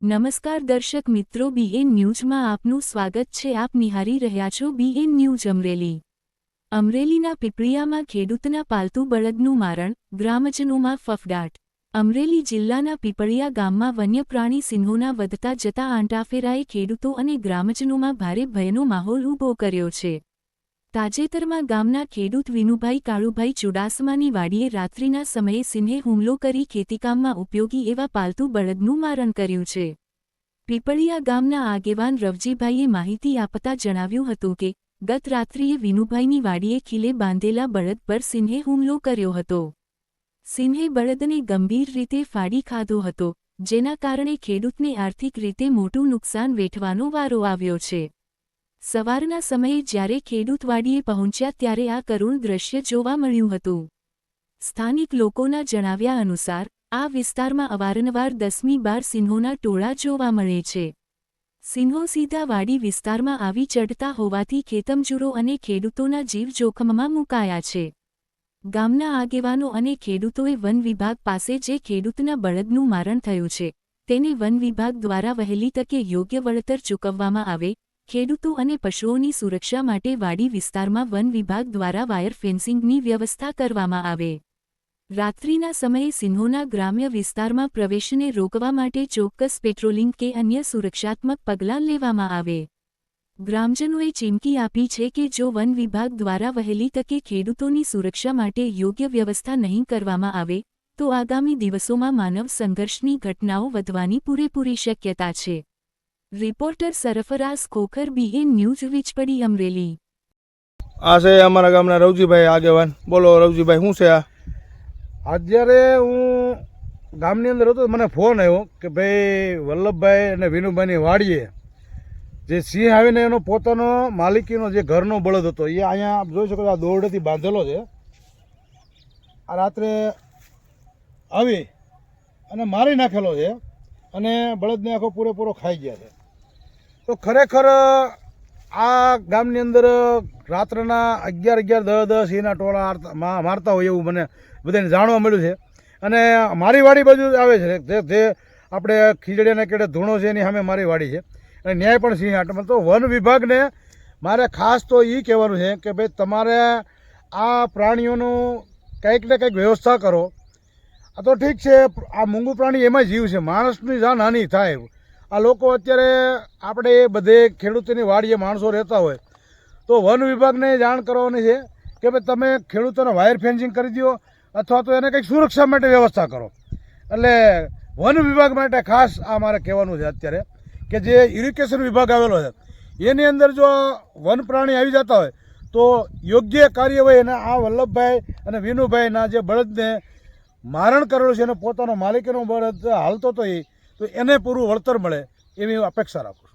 નમસ્કાર દર્શક મિત્રો, બીએન ન્યૂઝમાં આપનું સ્વાગત છે। આપ નિહાળી રહ્યા છો બીએન ન્યૂઝ અમરેલી। અમરેલીના પીપળિયામાં ખેડૂતના પાલતુ બળદનું મારણ, ગ્રામજનોમાં ફફડાટ। અમરેલી જિલ્લાના પીપળિયા ગામમાં વન્યપ્રાણી સિંહોના વધતા જતા આંટાફેરાએ ખેડૂતો અને ગ્રામજનોમાં ભારે ભયનો માહોલ ઊભો કર્યો છે। તાજેતરમાં ગામના ખેડૂત વિનુભાઈ કાળુભાઈ ચુડાસમાની વાડીએ રાત્રિના સમયે સિંહે હુમલો કરી ખેતીકામમાં ઉપયોગી એવા પાલતુ બળદનું મારણ કર્યું છે। પીપળિયા ગામના આગેવાન રવજીભાઈએ માહિતી આપતા જણાવ્યું હતું કે ગત રાત્રિએ વિનુભાઈની વાડીએ ખીલે બાંધેલા બળદ પર સિંહે હુમલો કર્યો હતો। સિંહે બળદને ગંભીર રીતે ફાડી ખાધો હતો, જેના કારણે ખેડૂતને આર્થિક રીતે મોટું નુકસાન વેઠવાનો વારો આવ્યો છે। સવારના સમયે જ્યારે ખેડૂત વાડીએ પહોંચ્યા ત્યારે આ કરુણ દ્રશ્ય જોવા મળ્યું હતું। સ્થાનિક લોકોના જણાવ્યા અનુસાર આ વિસ્તારમાં અવારનવાર 10-12 સિંહોના ટોળા જોવા મળે છે। સિંહો સીધા વાડી વિસ્તારમાં આવી ચડતા હોવાથી ખેતમજૂરો અને ખેડૂતોના જીવ જોખમમાં મુકાયા છે। ગામના આગેવાનો અને ખેડૂતોએ વન વિભાગ પાસે જે ખેડૂતના બળદનું મારણ થયું છે તેને વન વિભાગ દ્વારા વહેલી તકે યોગ્ય વળતર ચૂકવવામાં આવે, ખેડૂતો અને પશુઓની સુરક્ષા માટે વાડી વિસ્તારમાં વન વિભાગ દ્વારા વાયર ફેન્સિંગની વ્યવસ્થા કરવામાં આવે। રાત્રિના સમયે સિંહોના ગ્રામ્ય વિસ્તારમાં પ્રવેશને રોકવા માટે ચોક્કસ પેટ્રોલિંગ કે અન્ય સુરક્ષાત્મક પગલાં લેવામાં આવે। ગ્રામજનોએ ચીમકી આપી છે કે જો વન વિભાગ દ્વારા વહેલી તકે ખેડૂતોની સુરક્ષા માટે યોગ્ય વ્યવસ્થા નહીં કરવામાં આવે તો આગામી દિવસોમાં માનવ સંઘર્ષની ઘટનાઓ વધવાની પૂરેપૂરી શક્યતા છે। Reporter Sarfaraz Khokhar, BN news, Vijpadi, Amreli. આ છે અમારા ગામના રવજીભાઈ આગેવાન। બોલો રવજીભાઈ, શું છે આ? અત્યારે હું ગામની અંદર હતો, મને ફોન આવ્યો કે ભાઈ વલ્લભભાઈ અને વિનુભાઈની વાડીએ જે સિંહ આવીને એનો પોતાનો માલિકીનો જે ઘરનો બળદ હતો એ અહીંયા આપ જોઈ શકો, આ દોરડેથી બાંધેલો છે, આ રાત્રે આવી અને મારી નાખેલો છે અને બળદને આખો પૂરેપૂરો ખાઈ ગયા છે। તો ખરેખર આ ગામની અંદર રાત્રના 11-11, 10-10 સિંહના ટોળા મારતા હોય એવું મને બધાને જાણવા મળ્યું છે। અને મારી વાડી બાજુ આવે છે, જે આપણે ખીજડીયાના કેડે ધૂણો છે એની સામે મારી વાડી છે અને ન્યાય પણ સિંહ આટમાં। તો વન વિભાગને મારે ખાસ તો એ કહેવાનું છે કે ભાઈ તમારે આ પ્રાણીઓનું કંઈક ને કંઈક વ્યવસ્થા કરો। આ તો ઠીક છે, આ મૂંગું પ્રાણી એમાં જીવ છે, માણસની જાનહાનિ થાય। આ લોકો અત્યારે આપણે બધે ખેડૂતોની વાડીએ માણસો રહેતા હોય તો વન વિભાગને જાણ કરવાની છે કે ભાઈ તમે ખેડૂતોને વાયર ફેન્સિંગ કરી દો અથવા તો એને કંઈક સુરક્ષા માટે વ્યવસ્થા કરો। એટલે વન વિભાગ માટે ખાસ આ મારે કહેવાનું છે અત્યારે કે જે ઇરિગેશન વિભાગ આવેલો છે એની અંદર જો વન પ્રાણી આવી જતા હોય તો યોગ્ય કાર્યવાહી અને આ વલ્લભભાઈ અને વિનુભાઈના જે બળદને મારણ કરેલું છે અને પોતાનો માલિકીનો બળદ હાલતો તો એને પૂરું વળતર મળે એવી અપેક્ષા રાખું છું।